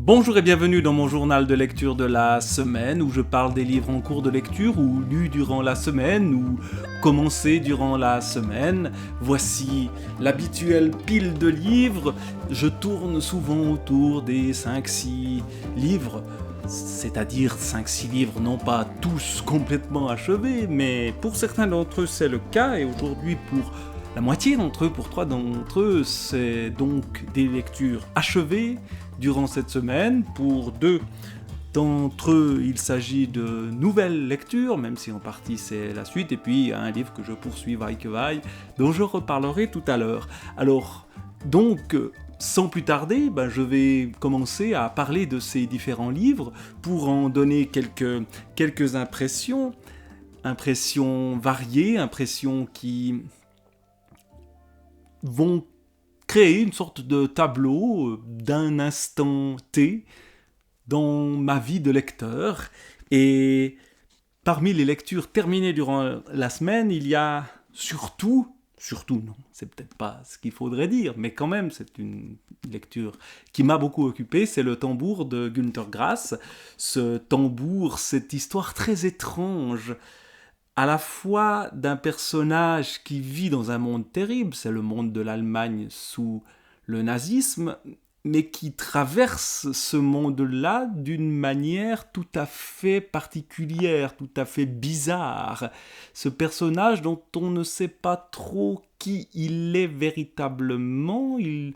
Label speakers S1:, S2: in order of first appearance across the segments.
S1: Bonjour et bienvenue dans mon journal de lecture de la semaine où je parle des livres en cours de lecture ou lus durant la semaine ou commencés durant la semaine. Voici l'habituelle pile de livres. Je tourne souvent autour des 5-6 livres, c'est-à-dire 5-6 livres non pas tous complètement achevés, mais pour certains d'entre eux c'est le cas et aujourd'hui pour la moitié d'entre eux, pour 3 d'entre eux, c'est donc des lectures achevées durant cette semaine. Pour 2 d'entre eux, il s'agit de nouvelles lectures, même si en partie c'est la suite, et puis un livre que je poursuis vaille que vaille, dont je reparlerai tout à l'heure. Alors, donc, sans plus tarder, je vais commencer à parler de ces différents livres pour en donner quelques impressions variées, impressions qui vont créer une sorte de tableau d'un instant T dans ma vie de lecteur. Et parmi les lectures terminées durant la semaine, il y a surtout non, c'est peut-être pas ce qu'il faudrait dire, mais quand même c'est une lecture qui m'a beaucoup occupé, c'est le Tambour de Günter Grass. Ce tambour, cette histoire très étrange, à la fois d'un personnage qui vit dans un monde terrible, c'est le monde de l'Allemagne sous le nazisme, mais qui traverse ce monde-là d'une manière tout à fait particulière, tout à fait bizarre. Ce personnage dont on ne sait pas trop qui il est véritablement, il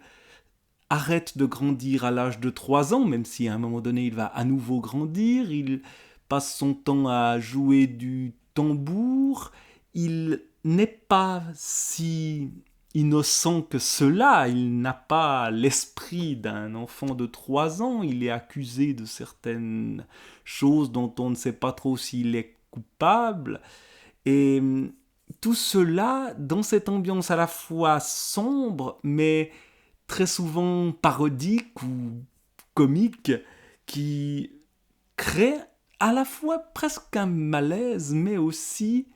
S1: arrête de grandir à l'âge de 3 ans, même si à un moment donné il va à nouveau grandir, il passe son temps à jouer du tambour, il n'est pas si innocent que cela, il n'a pas l'esprit d'un enfant de 3 ans, il est accusé de certaines choses dont on ne sait pas trop s'il est coupable, et tout cela dans cette ambiance à la fois sombre, mais très souvent parodique ou comique, qui crée à la fois presque un malaise, mais aussi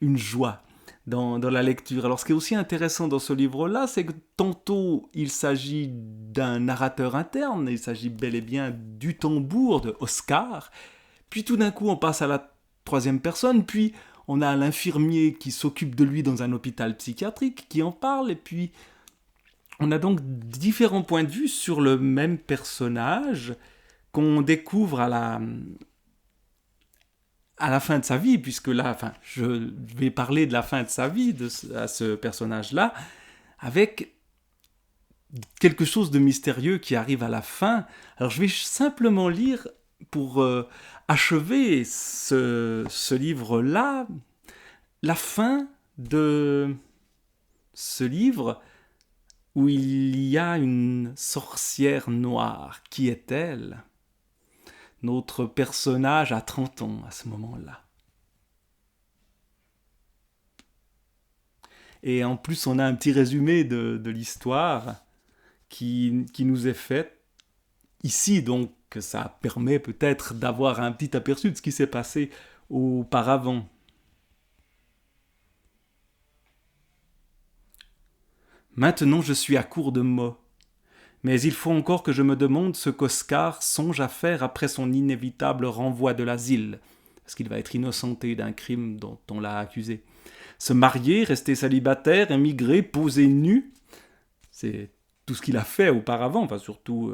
S1: une joie dans la lecture. Alors ce qui est aussi intéressant dans ce livre-là, c'est que tantôt il s'agit d'un narrateur interne, il s'agit bel et bien du tambour de Oscar, puis tout d'un coup on passe à la troisième personne, puis on a l'infirmier qui s'occupe de lui dans un hôpital psychiatrique qui en parle, et puis on a donc différents points de vue sur le même personnage qu'on découvre à la fin de sa vie, puisque là, je vais parler de la fin de sa vie à ce personnage-là, avec quelque chose de mystérieux qui arrive à la fin. Alors je vais simplement lire, pour achever ce livre-là, la fin de ce livre, où il y a une sorcière noire. Qui est-elle ? Notre personnage a 30 ans à ce moment-là. Et en plus, on a un petit résumé de l'histoire qui nous est fait ici, donc ça permet peut-être d'avoir un petit aperçu de ce qui s'est passé auparavant. Maintenant, je suis à court de mots. Mais il faut encore que je me demande ce qu'Oscar songe à faire après son inévitable renvoi de l'asile, parce qu'il va être innocenté d'un crime dont on l'a accusé. Se marier, rester célibataire, émigrer, poser nu, c'est tout ce qu'il a fait auparavant, surtout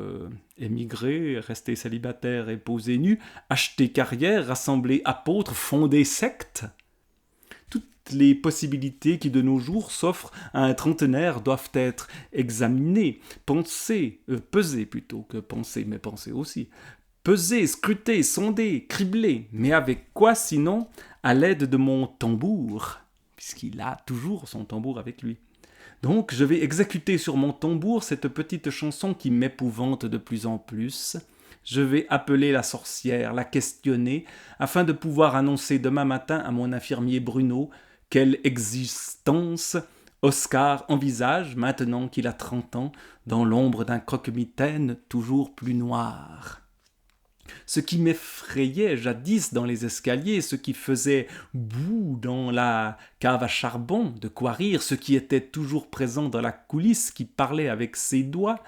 S1: émigrer, rester célibataire et poser nu, acheter carrière, rassembler apôtres, fonder secte. Les possibilités qui de nos jours s'offrent à un trentenaire doivent être examinées, pesées plutôt que penser, mais penser aussi. Peser, scruter, sonder, cribler, mais avec quoi sinon à l'aide de mon tambour, puisqu'il a toujours son tambour avec lui. Donc je vais exécuter sur mon tambour cette petite chanson qui m'épouvante de plus en plus. Je vais appeler la sorcière, la questionner, afin de pouvoir annoncer demain matin à mon infirmier Bruno quelle existence Oscar envisage maintenant qu'il a 30 ans dans l'ombre d'un croque-mitaine toujours plus noir. Ce qui m'effrayait jadis dans les escaliers, ce qui faisait boue dans la cave à charbon, de quoi rire, ce qui était toujours présent dans la coulisse, qui parlait avec ses doigts,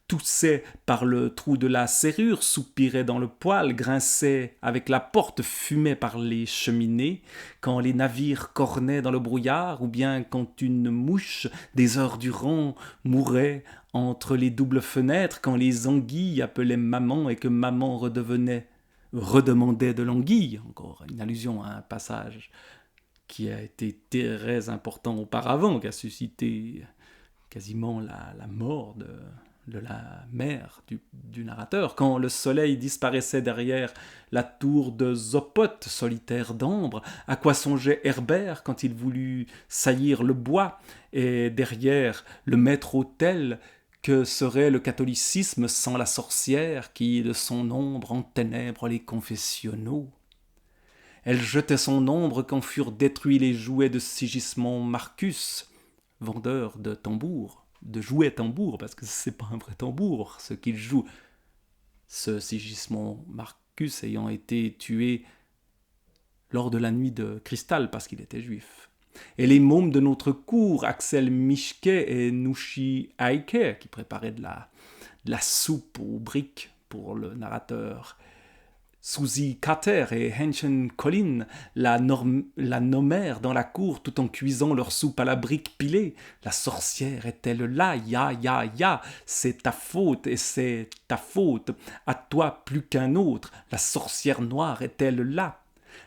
S1: toussait par le trou de la serrure, soupirait dans le poêle, grinçait avec la porte, fumait par les cheminées, quand les navires cornaient dans le brouillard, ou bien quand une mouche, des heures durant, mourait entre les doubles fenêtres, quand les anguilles appelaient maman et que maman redemandait de l'anguille, encore une allusion à un passage qui a été très important auparavant, qui a suscité quasiment la mort de la mère du narrateur, quand le soleil disparaissait derrière la tour de Zopote, solitaire d'ambre, à quoi songeait Herbert quand il voulut saillir le bois, et derrière le maître-autel, que serait le catholicisme sans la sorcière qui, de son ombre, enténèbre les confessionnaux. Elle jetait son ombre quand furent détruits les jouets de Sigismond Marcus, vendeur de tambours, de jouets tambours, parce que c'est pas un vrai tambour ce qu'il joue. Ce Sigismond Marcus ayant été tué lors de la nuit de cristal parce qu'il était juif. Et les mômes de notre cour, Axel Mischke et Nushi Aike, qui préparaient de la soupe aux briques pour le narrateur, Suzy Carter et Henchen Collin la nommèrent dans la cour tout en cuisant leur soupe à la brique pilée. La sorcière est-elle là? Ya, ya, ya, c'est ta faute et c'est ta faute. À toi plus qu'un autre. La sorcière noire est-elle là?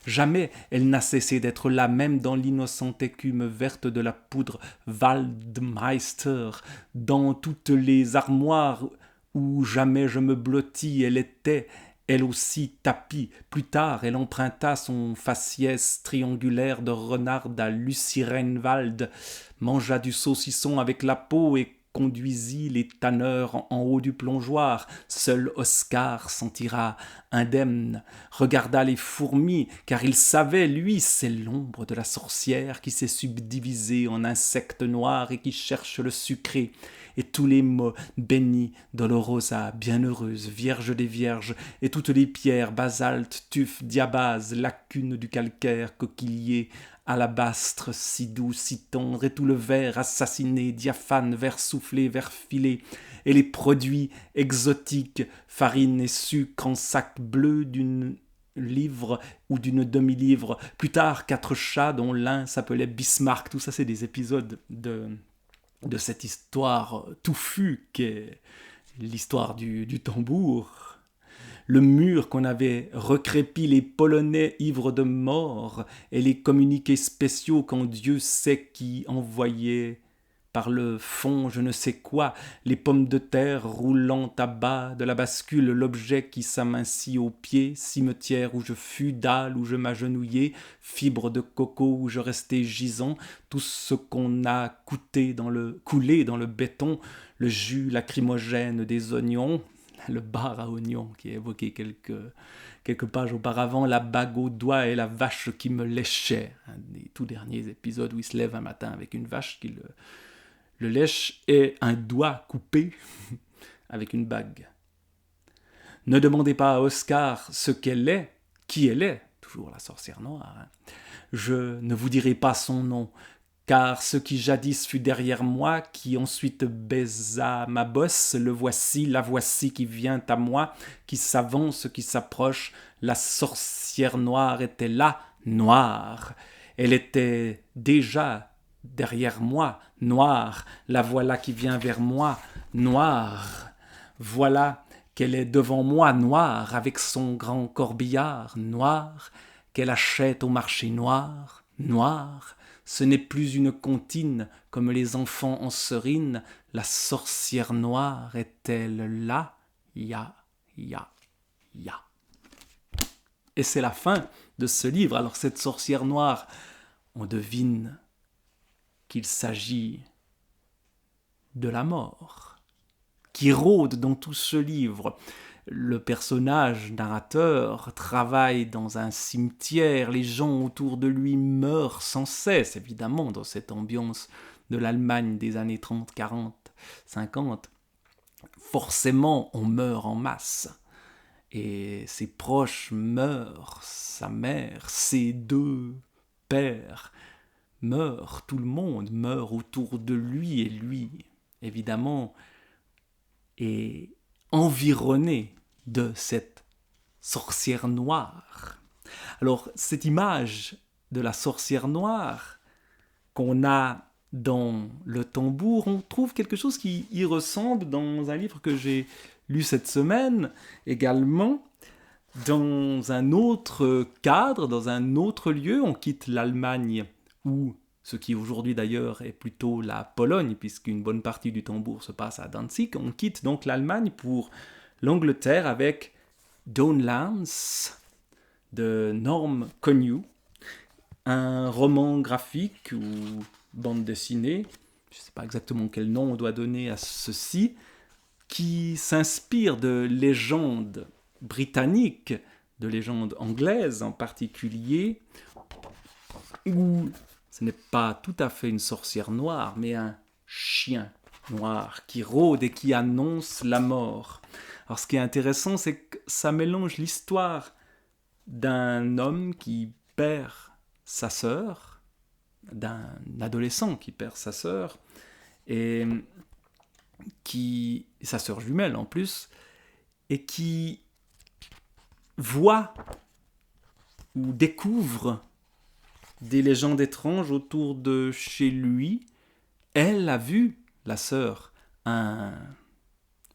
S1: Jamais elle n'a cessé d'être là, même dans l'innocente écume verte de la poudre Waldmeister, dans toutes les armoires où jamais je me blottis, elle était, elle aussi, tapis. Plus tard, elle emprunta son faciès triangulaire de renarde à Lucie Reinwald, mangea du saucisson avec la peau et conduisit les tanneurs en haut du plongeoir. Seul Oscar s'en tira indemne, regarda les fourmis, car il savait, lui, c'est l'ombre de la sorcière qui s'est subdivisée en insecte noir et qui cherche le sucré. Et tous les mots bénis, dolorosa, bienheureuse, vierge des vierges, et toutes les pierres, basalte, tuf, diabase, lacunes du calcaire, coquillier, alabastre, si doux, si tendre, et tout le verre assassiné, diaphane, verre soufflé, verre filé, et les produits exotiques, farine et sucre en sac bleu d'une livre ou d'une demi-livre. Plus tard, 4 chats dont l'un s'appelait Bismarck. Tout ça, c'est des épisodes de cette histoire touffue qu'est l'histoire du tambour. Le mur qu'on avait recrépi, les Polonais ivres de mort, et les communiqués spéciaux quand Dieu sait qui envoyait par le fond je ne sais quoi, les pommes de terre roulant à bas de la bascule, l'objet qui s'amincit aux pieds, cimetière où je fus, dalle où je m'agenouillai, fibre de coco où je restai gisant, tout ce qu'on a coulé dans le béton, le jus lacrymogène des oignons, le bar à oignons qui est évoqué quelques pages auparavant, la bague au doigt et la vache qui me léchait, un des tout derniers épisodes où il se lève un matin avec une vache qui le lèche et un doigt coupé avec une bague. Ne demandez pas à Oscar ce qu'elle est, qui elle est, toujours la sorcière noire. Je ne vous dirai pas son nom, car ce qui jadis fut derrière moi, qui ensuite baisa ma bosse, le voici, la voici qui vient à moi, qui s'avance, qui s'approche. La sorcière noire était là, noire. Elle était déjà derrière moi, noire. La voilà qui vient vers moi, noire. Voilà qu'elle est devant moi, noire, avec son grand corbillard, noir, qu'elle achète au marché noir, noir. Ce n'est plus une comptine comme les enfants en serine. La sorcière noire est-elle là? Ya, ya, ya. Et c'est la fin de ce livre. Alors cette sorcière noire, on devine qu'il s'agit de la mort, qui rôde dans tout ce livre. Le personnage narrateur travaille dans un cimetière, les gens autour de lui meurent sans cesse, évidemment, dans cette ambiance de l'Allemagne des années 30, 40, 50. Forcément, on meurt en masse. Et ses proches meurent, sa mère, ses 2 pères meurent, tout le monde meurt autour de lui, et lui, évidemment, est environné de cette sorcière noire. Alors, cette image de la sorcière noire qu'on a dans le tambour, on trouve quelque chose qui y ressemble dans un livre que j'ai lu cette semaine également. Dans un autre cadre, dans un autre lieu, on quitte l'Allemagne, ou ce qui aujourd'hui d'ailleurs est plutôt la Pologne, puisqu'une bonne partie du tambour se passe à Danzig. On quitte donc l'Allemagne pour l'Angleterre avec Downlands de Norm Connew, un roman graphique ou bande dessinée, je ne sais pas exactement quel nom on doit donner à ceci, qui s'inspire de légendes britanniques, de légendes anglaises en particulier, où ce n'est pas tout à fait une sorcière noire, mais un chien noir qui rôde et qui annonce la mort. Alors ce qui est intéressant, c'est que ça mélange l'histoire d'un homme qui perd sa sœur, d'un adolescent qui perd sa sœur, et sa sœur jumelle en plus, et qui voit ou découvre des légendes étranges autour de chez lui. Elle a vu, la sœur, un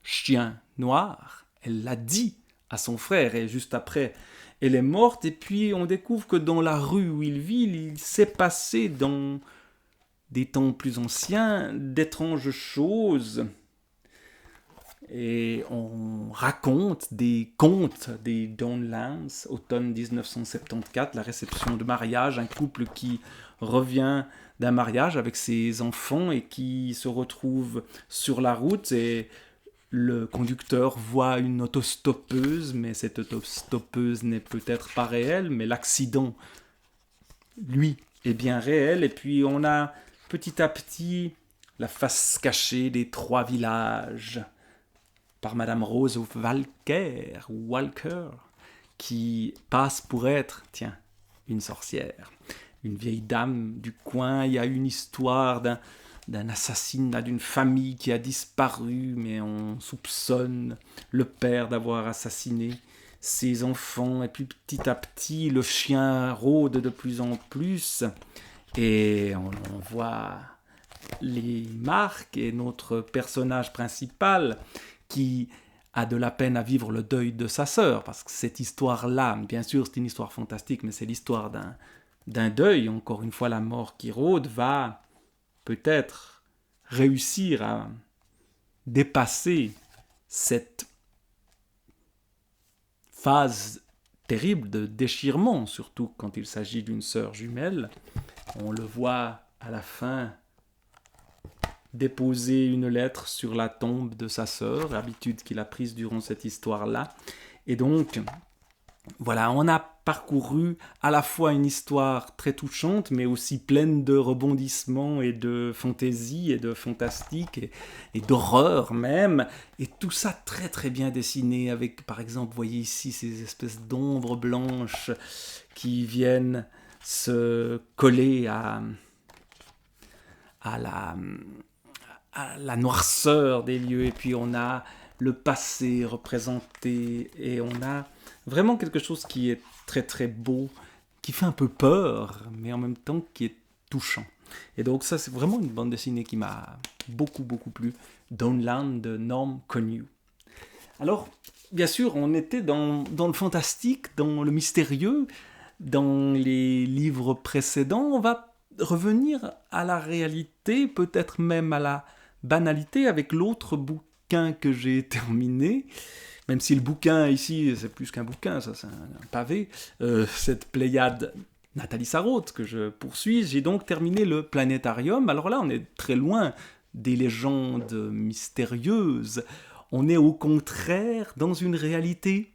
S1: chien noir. Elle l'a dit à son frère, et juste après, elle est morte. Et puis on découvre que dans la rue où il vit, il s'est passé dans des temps plus anciens d'étranges choses. Et on raconte des contes des Downlands, automne 1974, la réception de mariage, un couple qui revient d'un mariage avec ses enfants et qui se retrouve sur la route, et le conducteur voit une autostoppeuse, mais cette autostoppeuse n'est peut-être pas réelle, mais l'accident, lui, est bien réel. Et puis on a petit à petit la face cachée des trois villages, par Madame Rose Walker, qui passe pour être, tiens, une sorcière. Une vieille dame du coin. Il y a une histoire d'un assassinat d'une famille qui a disparu, mais on soupçonne le père d'avoir assassiné ses enfants. Et puis petit à petit, le chien rôde de plus en plus. Et on voit les marques, et notre personnage principal qui a de la peine à vivre le deuil de sa sœur, parce que cette histoire-là, bien sûr c'est une histoire fantastique, mais c'est l'histoire d'un deuil. Encore une fois, la mort qui rôde va peut-être réussir à dépasser cette phase terrible de déchirement, surtout quand il s'agit d'une sœur jumelle. On le voit à la fin déposer une lettre sur la tombe de sa sœur, habitude qu'il a prise durant cette histoire-là. Et donc, voilà, on a parcouru à la fois une histoire très touchante, mais aussi pleine de rebondissements et de fantaisie et de fantastique et d'horreur même, et tout ça très très bien dessiné, avec par exemple, vous voyez ici ces espèces d'ombres blanches qui viennent se coller à la noirceur des lieux, et puis on a le passé représenté, et on a vraiment quelque chose qui est très très beau, qui fait un peu peur, mais en même temps qui est touchant. Et donc ça, c'est vraiment une bande dessinée qui m'a beaucoup beaucoup plu, Downland de Norm Connew. Alors, bien sûr, on était dans le fantastique, dans le mystérieux, dans les livres précédents. On va revenir à la réalité, peut-être même à la banalité, avec l'autre bouquin que j'ai terminé, même si le bouquin ici, c'est plus qu'un bouquin, ça c'est un pavé, cette Pléiade Nathalie Sarraute que je poursuis. J'ai donc terminé le Planétarium. Alors là, on est très loin des légendes mystérieuses. On est au contraire dans une réalité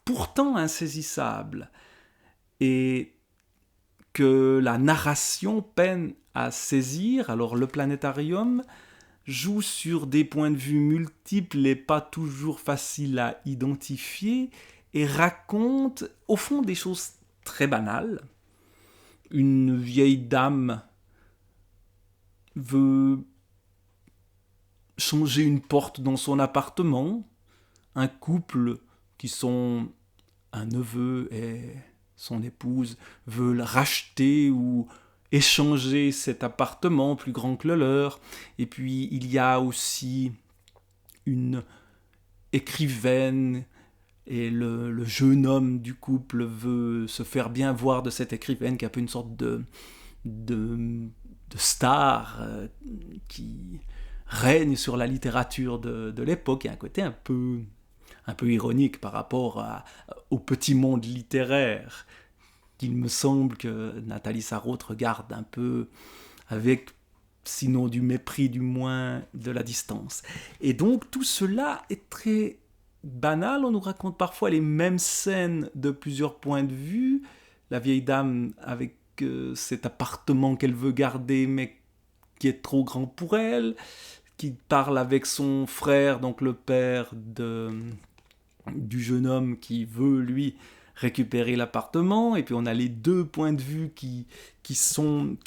S1: pourtant insaisissable, et que la narration peine à saisir. Alors le Planétarium joue sur des points de vue multiples et pas toujours faciles à identifier, et raconte au fond des choses très banales. Une vieille dame veut changer une porte dans son appartement. Un couple qui sont un neveu et son épouse veulent racheter ou échanger cet appartement plus grand que le leur. Et puis il y a aussi une écrivaine et le jeune homme du couple veut se faire bien voir de cette écrivaine qui est un peu une sorte de star qui règne sur la littérature de l'époque. Il y a un côté un peu ironique par rapport au petit monde littéraire qu'il me semble que Nathalie Sarraute regarde un peu avec, sinon du mépris, du moins de la distance. Et donc tout cela est très banal, on nous raconte parfois les mêmes scènes de plusieurs points de vue. La vieille dame avec cet appartement qu'elle veut garder mais qui est trop grand pour elle, qui parle avec son frère, donc le père du jeune homme qui veut lui récupérer l'appartement, et puis on a les deux points de vue qui sont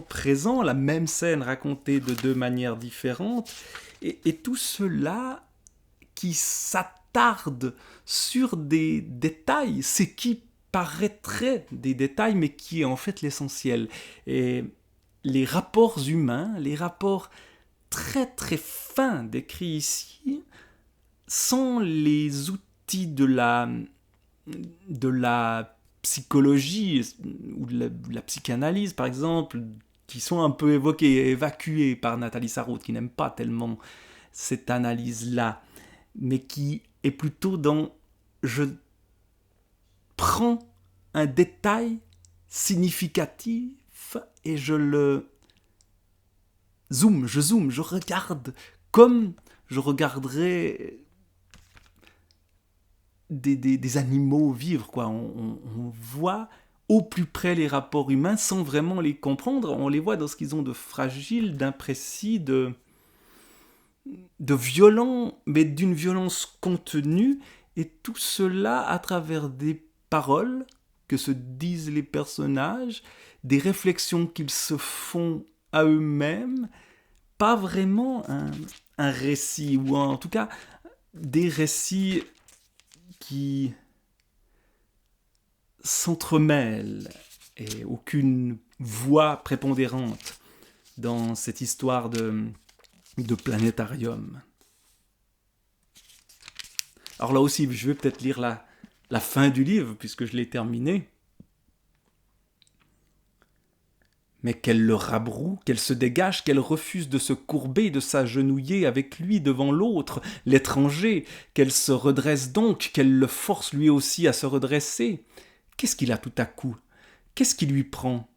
S1: présents, la même scène racontée de deux manières différentes, et tout cela qui s'attarde sur des détails, ce qui paraîtrait des détails, mais qui est en fait l'essentiel. Et les rapports humains, les rapports très très fins décrits ici, sont les outils de la psychologie ou de la psychanalyse, par exemple, qui sont un peu évoqués, évacués par Nathalie Sarraute, qui n'aime pas tellement cette analyse-là, mais qui est plutôt dans je prends un détail significatif et je zoome, je regarde comme je regarderais des animaux vivre, quoi. On voit au plus près les rapports humains sans vraiment les comprendre. On les voit dans ce qu'ils ont de fragile, d'imprécis, de violent, mais d'une violence contenue, et tout cela à travers des paroles que se disent les personnages, des réflexions qu'ils se font à eux-mêmes, pas vraiment un récit, ou en tout cas des récits qui s'entremêlent, et aucune voix prépondérante dans cette histoire de planétarium. Alors là aussi, je vais peut-être lire la fin du livre, puisque je l'ai terminé. Mais qu'elle le rabroue, qu'elle se dégage, qu'elle refuse de se courber et de s'agenouiller avec lui devant l'autre, l'étranger, qu'elle se redresse donc, qu'elle le force lui aussi à se redresser. Qu'est-ce qu'il a tout à coup ? Qu'est-ce qui lui prend ?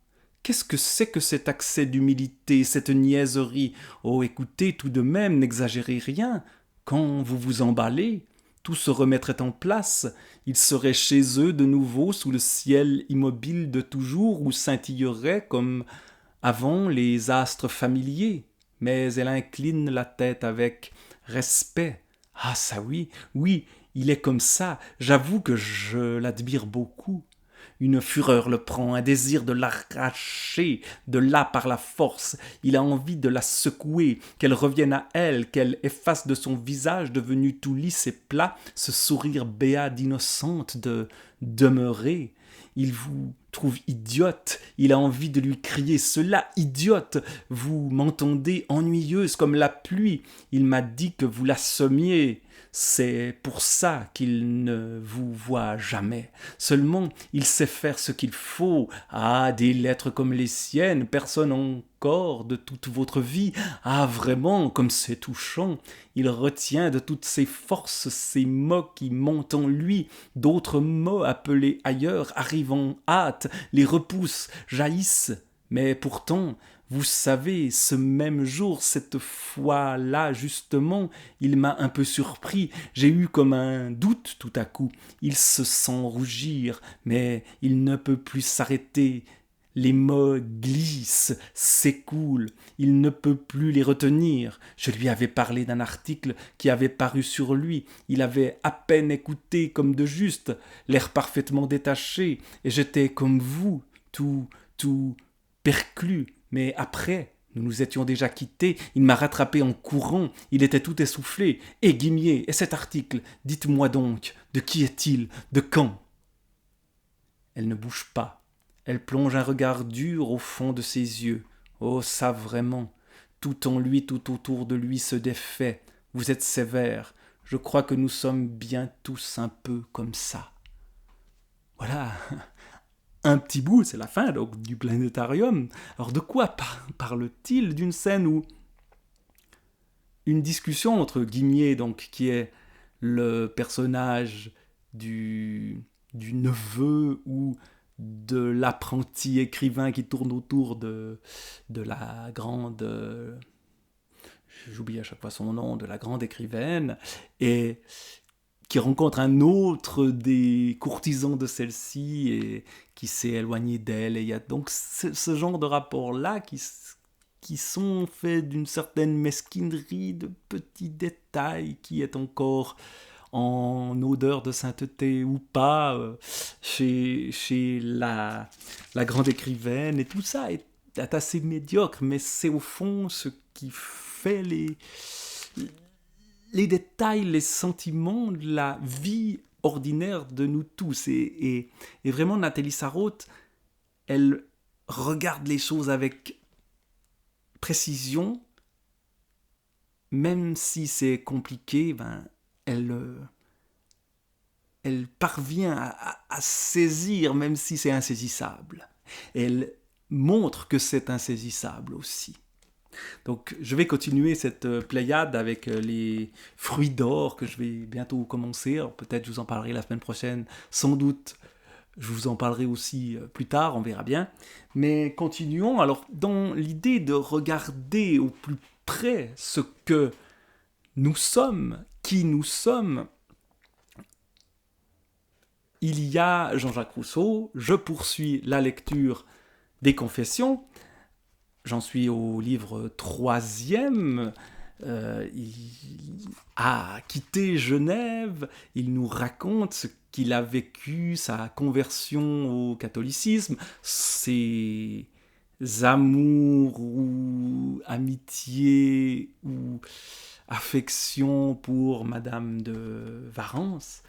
S1: Qu'est-ce que c'est que cet accès d'humilité, cette niaiserie ? Oh, écoutez, tout de même, n'exagérez rien. Quand vous vous emballez, tout se remettrait en place. Ils seraient chez eux de nouveau sous le ciel immobile de toujours où scintilleraient comme avant les astres familiers. Mais elle incline la tête avec respect. Ah ça oui, oui, il est comme ça. J'avoue que je l'admire beaucoup. Une fureur le prend, un désir de l'arracher de là par la force. Il a envie de la secouer, qu'elle revienne à elle, qu'elle efface de son visage devenu tout lisse et plat ce sourire béat d'innocente de demeurer. Il vous trouve idiote, il a envie de lui crier cela, idiote, vous m'entendez ennuyeuse comme la pluie, il m'a dit que vous l'assommiez. C'est pour ça qu'il ne vous voit jamais. Seulement, il sait faire ce qu'il faut. Ah, des lettres comme les siennes, personne encore de toute votre vie. Ah, vraiment, comme c'est touchant. Il retient de toutes ses forces ces mots qui montent en lui. D'autres mots appelés ailleurs arrivent en hâte, les repoussent, jaillissent. Mais pourtant, vous savez, ce même jour, cette fois-là, justement, il m'a un peu surpris. J'ai eu comme un doute tout à coup. Il se sent rougir, mais il ne peut plus s'arrêter. Les mots glissent, s'écoulent. Il ne peut plus les retenir. Je lui avais parlé d'un article qui avait paru sur lui. Il avait à peine écouté comme de juste, l'air parfaitement détaché, et j'étais comme vous, tout perclus. Mais après, Nous nous étions déjà quittés, il m'a rattrapé en courant, il était tout essoufflé. Et Guimier, et cet article, dites-moi donc, de qui est-il, de quand ? Elle ne bouge pas, elle plonge un regard dur au fond de ses yeux. Oh, ça vraiment, tout en lui, tout autour de lui se défait. Vous êtes sévère, je crois que nous sommes bien tous un peu comme ça. Voilà, un petit bout, c'est la fin donc, du planétarium. Alors de quoi parle-t-il ? D'une scène où une discussion entre Guimier, donc, qui est le personnage du neveu ou de l'apprenti écrivain qui tourne autour de la grande... j'oublie à chaque fois son nom, de la grande écrivaine, et qui rencontre un autre des courtisans de celle-ci et qui s'est éloigné d'elle. Et il y a donc ce genre de rapports-là qui sont faits d'une certaine mesquinerie, de petits détails qui est encore en odeur de sainteté ou pas chez la grande écrivaine. Et tout ça est assez médiocre, mais c'est au fond ce qui fait les détails, les sentiments de la vie ordinaire de nous tous. Et vraiment, Nathalie Sarraute, elle regarde les choses avec précision, même si c'est compliqué, elle parvient à saisir, même si c'est insaisissable. Elle montre que c'est insaisissable aussi. Donc, je vais continuer cette pléiade avec les fruits d'or que je vais bientôt commencer. Alors, peut-être je vous en parlerai la semaine prochaine, sans doute. Je vous en parlerai aussi plus tard, on verra bien. Mais continuons. Alors, dans l'idée de regarder au plus près ce que nous sommes, qui nous sommes, il y a Jean-Jacques Rousseau. Je poursuis la lecture des Confessions. J'en suis au livre 3e. Il a quitté Genève. Il nous raconte ce qu'il a vécu, sa conversion au catholicisme, ses amours ou amitiés ou affection pour Madame de Warrens.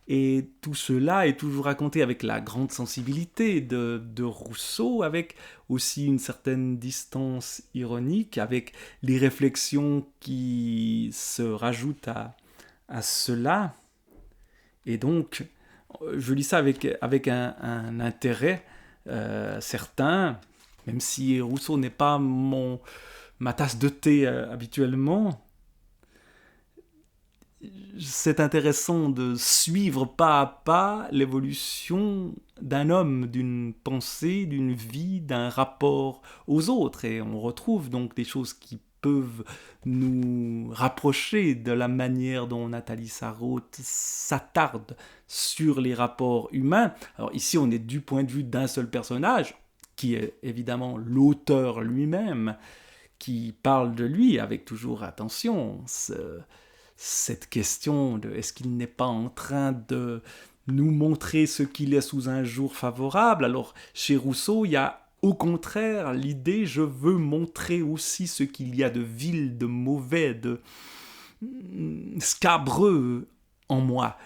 S1: Et tout cela est toujours raconté avec la grande sensibilité de Rousseau, avec aussi une certaine distance ironique, avec les réflexions qui se rajoutent à cela. Et donc, je lis ça avec un intérêt certain, même si Rousseau n'est pas ma tasse de thé habituellement. C'est intéressant de suivre pas à pas l'évolution d'un homme, d'une pensée, d'une vie, d'un rapport aux autres. Et on retrouve donc des choses qui peuvent nous rapprocher de la manière dont Nathalie Sarraute s'attarde sur les rapports humains. Alors ici, on est du point de vue d'un seul personnage, qui est évidemment l'auteur lui-même, qui parle de lui avec toujours attention. Cette question de est-ce qu'il n'est pas en train de nous montrer ce qu'il est sous un jour favorable. Alors chez Rousseau, il y a au contraire l'idée je veux montrer aussi ce qu'il y a de vil, de mauvais, de scabreux en moi.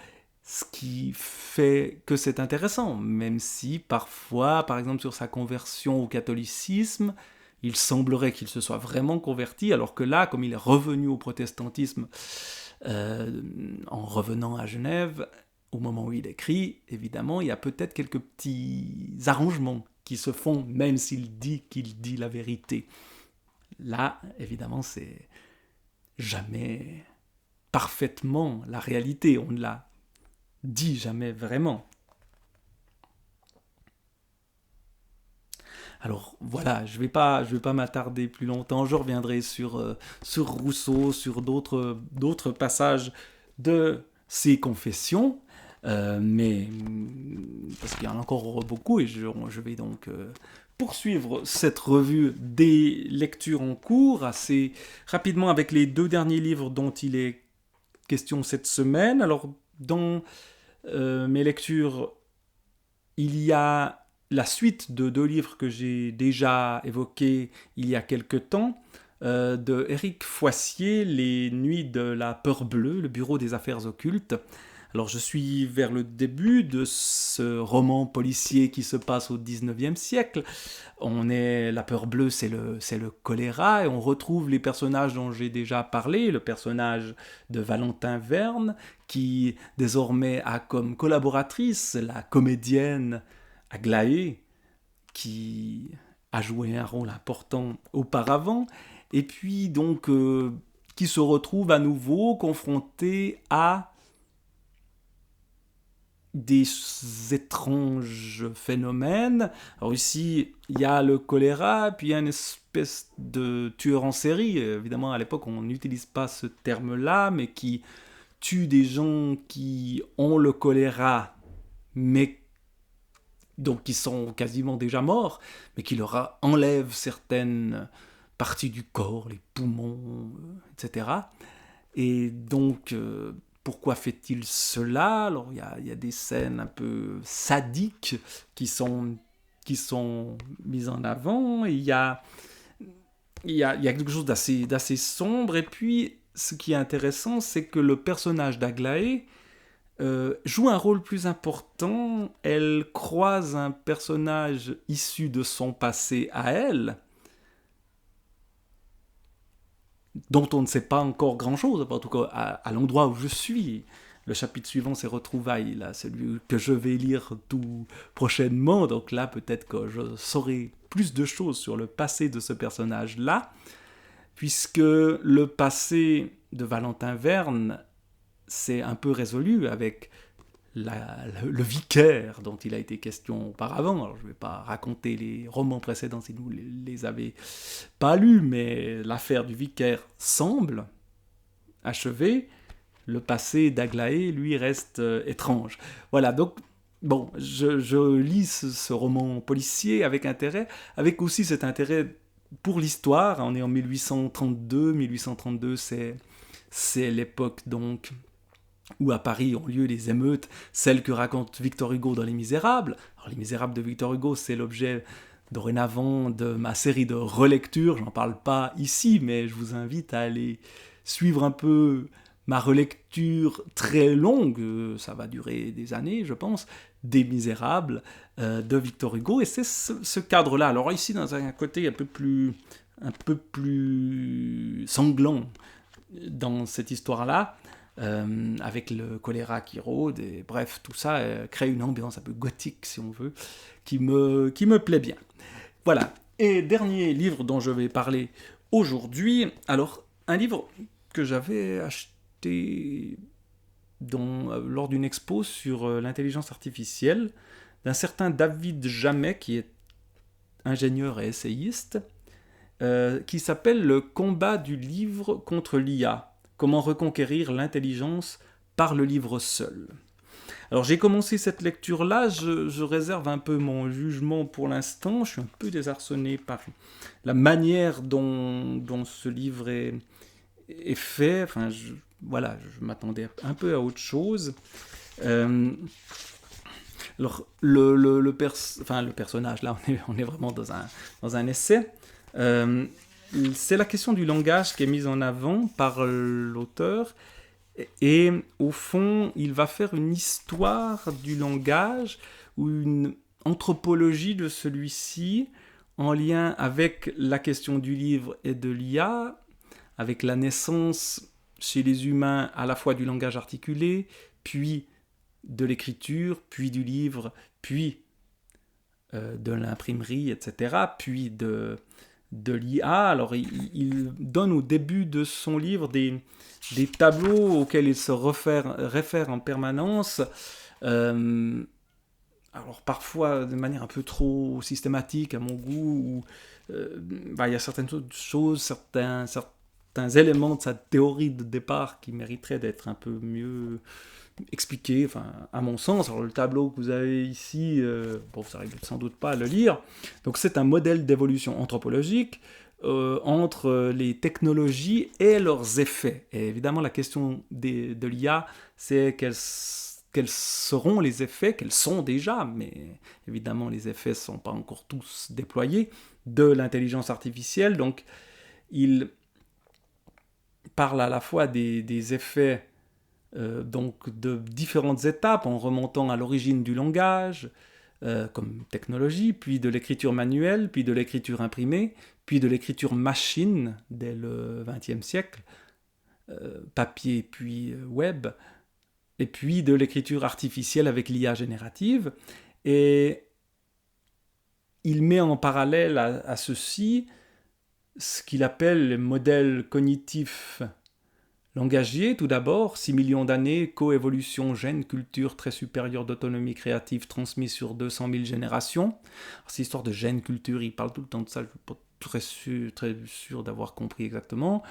S1: Ce qui fait que c'est intéressant, même si parfois, par exemple sur sa conversion au catholicisme, il semblerait qu'il se soit vraiment converti, alors que là, comme il est revenu au protestantisme en revenant à Genève, au moment où il écrit, évidemment, il y a peut-être quelques petits arrangements qui se font, même s'il dit qu'il dit la vérité. Là, évidemment, c'est jamais parfaitement la réalité, on ne la dit jamais vraiment. Alors voilà, je vais pas m'attarder plus longtemps, je reviendrai sur Rousseau, sur d'autres passages de ses confessions, mais parce qu'il y en a encore beaucoup et je vais donc poursuivre cette revue des lectures en cours assez rapidement avec les 2 derniers livres dont il est question cette semaine. Alors dans mes lectures, il y a la suite de 2 livres que j'ai déjà évoqués il y a quelque temps, de Éric Foissier, Les Nuits de la Peur Bleue, le Bureau des Affaires Occultes. Alors je suis vers le début de ce roman policier qui se passe au 19e siècle. La peur bleue, c'est le choléra, et on retrouve les personnages dont j'ai déjà parlé, le personnage de Valentin Verne, qui désormais a comme collaboratrice la comédienne Aglaé, qui a joué un rôle important auparavant, et puis donc qui se retrouve à nouveau confronté à des étranges phénomènes. Alors ici, il y a le choléra, puis il y a une espèce de tueur en série. Évidemment, à l'époque, on n'utilise pas ce terme-là, mais qui tue des gens qui ont le choléra, mais donc qui sont quasiment déjà morts, mais qui leur enlèvent certaines parties du corps, les poumons, etc. Et donc, pourquoi fait-il cela? Alors, il y a des scènes un peu sadiques qui sont mises en avant. Et il y a quelque chose d'assez sombre. Et puis, ce qui est intéressant, c'est que le personnage d'Aglaé joue un rôle plus important. Elle croise un personnage issu de son passé à elle, dont on ne sait pas encore grand-chose, en tout cas à l'endroit où je suis. Le chapitre suivant, c'est Retrouvailles, là, celui que je vais lire tout prochainement, donc là, peut-être que je saurai plus de choses sur le passé de ce personnage-là, puisque le passé de Valentin Verne, c'est un peu résolu avec le vicaire dont il a été question auparavant. Alors, je ne vais pas raconter les romans précédents si vous les avez pas lus, mais l'affaire du vicaire semble achevée. Le passé d'Aglaé, lui, reste étrange. Voilà, donc, bon, je lis ce roman policier avec intérêt, avec aussi cet intérêt pour l'histoire. On est en 1832. 1832, c'est l'époque, donc, où à Paris ont lieu les émeutes, celles que raconte Victor Hugo dans Les Misérables. Alors, Les Misérables de Victor Hugo, c'est l'objet dorénavant de ma série de relectures. J'en parle pas ici, mais je vous invite à aller suivre un peu ma relecture très longue, ça va durer des années, je pense, des Misérables de Victor Hugo. Et c'est ce cadre-là. Alors ici, dans un côté un peu plus sanglant dans cette histoire-là, avec le choléra qui rôde, et bref, tout ça crée une ambiance un peu gothique, si on veut, qui me plaît bien. Voilà. Et dernier livre dont je vais parler aujourd'hui, alors, un livre que j'avais acheté lors d'une expo sur l'intelligence artificielle, d'un certain David Jamet, qui est ingénieur et essayiste, qui s'appelle « Le combat du livre contre l'IA ». Comment reconquérir l'intelligence par le livre seul. Alors j'ai commencé cette lecture-là, je réserve un peu mon jugement pour l'instant, je suis un peu désarçonné par la manière dont ce livre est fait, enfin je m'attendais un peu à autre chose. Alors le personnage, là on est vraiment dans un essai. C'est la question du langage qui est mise en avant par l'auteur, et au fond, il va faire une histoire du langage ou une anthropologie de celui-ci en lien avec la question du livre et de l'IA, avec la naissance chez les humains à la fois du langage articulé, puis de l'écriture, puis du livre, puis de l'imprimerie, etc., puis de l'IA. Alors, il donne au début de son livre des tableaux auxquels il se réfère en permanence, alors parfois de manière un peu trop systématique à mon goût, où il y a certaines choses, certains éléments de sa théorie de départ qui mériteraient d'être un peu mieux expliqués, enfin, à mon sens. Alors le tableau que vous avez ici, vous n'arrivez sans doute pas à le lire, donc c'est un modèle d'évolution anthropologique entre les technologies et leurs effets. Et évidemment, la question de l'IA, c'est qu'elle quels seront les effets, quels sont déjà, mais évidemment les effets ne sont pas encore tous déployés, de l'intelligence artificielle. Donc il parle à la fois des effets donc de différentes étapes, en remontant à l'origine du langage, comme technologie, puis de l'écriture manuelle, puis de l'écriture imprimée, puis de l'écriture machine dès le XXe siècle, papier puis web, et puis de l'écriture artificielle avec l'IA générative. Et il met en parallèle à ceci ce qu'il appelle les modèles cognitifs langagiers, tout d'abord, 6 millions d'années, coévolution, gène, culture très supérieure d'autonomie créative transmise sur 200 000 générations. Alors, cette histoire de gène, culture, il parle tout le temps de ça, je ne suis pas très sûr d'avoir compris exactement.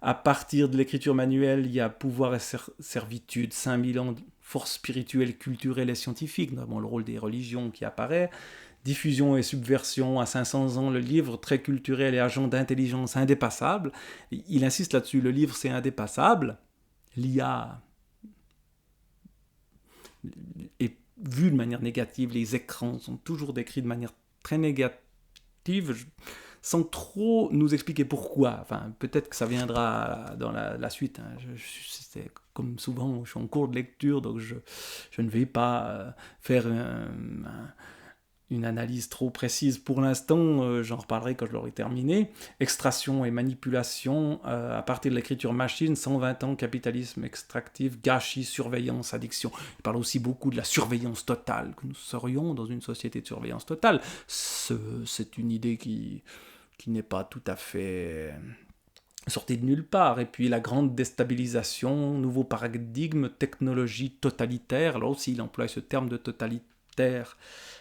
S1: À partir de l'écriture manuelle, il y a pouvoir et servitude, 5000 ans de force spirituelle, culturelle et scientifique, notamment le rôle des religions qui apparaît. Diffusion et subversion, à 500 ans, le livre très culturel et agent d'intelligence indépassable. Il insiste là-dessus, le livre c'est indépassable. L'IA est vue de manière négative, les écrans sont toujours décrits de manière très négative, sans trop nous expliquer pourquoi. Enfin, peut-être que ça viendra dans la suite. Hein. C'est comme souvent, je suis en cours de lecture, donc je ne vais pas faire une analyse trop précise pour l'instant, j'en reparlerai quand je l'aurai terminé. Extraction et manipulation, à partir de l'écriture machine, 120 ans, capitalisme extractif, gâchis, surveillance, addiction. Il parle aussi beaucoup de la surveillance totale, que nous serions dans une société de surveillance totale. C'est une idée qui n'est pas tout à fait sortie de nulle part. Et puis la grande déstabilisation, nouveau paradigme, technologie totalitaire. Là aussi, il emploie ce terme de totalitaire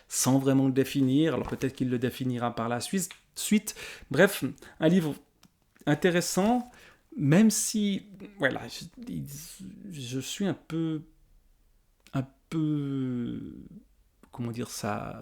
S1: sans vraiment le définir, alors peut-être qu'il le définira par la suite. Bref, un livre intéressant, même si, voilà, je suis un peu, comment dire ça,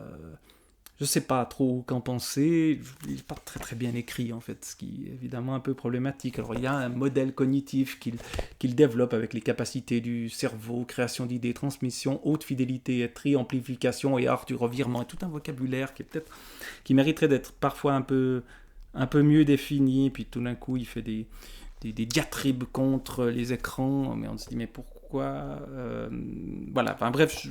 S1: je sais pas trop qu'en penser, il n'est pas très bien écrit en fait, ce qui est évidemment un peu problématique. Alors il y a un modèle cognitif qu'il développe avec les capacités du cerveau, création d'idées, transmission, haute fidélité, tri-amplification et art du revirement, et tout un vocabulaire qui mériterait d'être parfois un peu mieux défini, puis tout d'un coup il fait des diatribes contre les écrans, mais on se dit mais pourquoi voilà, enfin bref,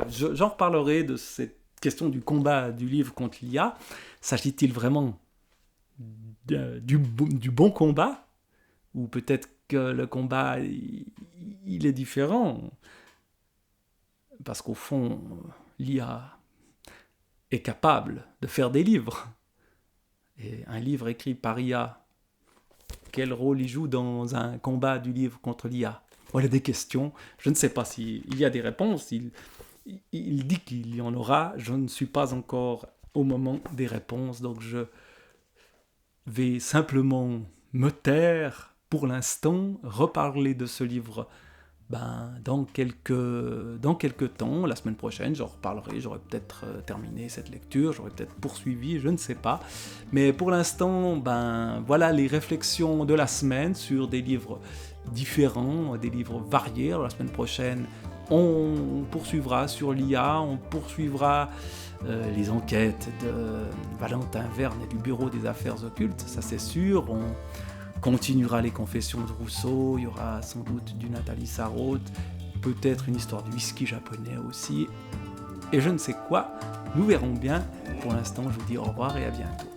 S1: j'en reparlerai de cette question du combat du livre contre l'IA. S'agit-il vraiment du bon combat, ou peut-être que le combat il est différent, parce qu'au fond l'IA est capable de faire des livres, et un livre écrit par IA, quel rôle il joue dans un combat du livre contre l'IA? Voilà des questions, je ne sais pas s'il y a des réponses. Il dit qu'il y en aura, je ne suis pas encore au moment des réponses, donc je vais simplement me taire pour l'instant, reparler de ce livre dans quelques temps, la semaine prochaine, j'en reparlerai, j'aurai peut-être terminé cette lecture, j'aurai peut-être poursuivi, je ne sais pas, mais pour l'instant, voilà les réflexions de la semaine sur des livres différents, des livres variés. Alors, la semaine prochaine, on poursuivra sur l'IA, on poursuivra les enquêtes de Valentin Verne et du Bureau des Affaires Occultes, ça c'est sûr. On continuera les confessions de Rousseau, il y aura sans doute du Nathalie Sarraute, peut-être une histoire du whisky japonais aussi, et je ne sais quoi, nous verrons bien. Pour l'instant, je vous dis au revoir et à bientôt.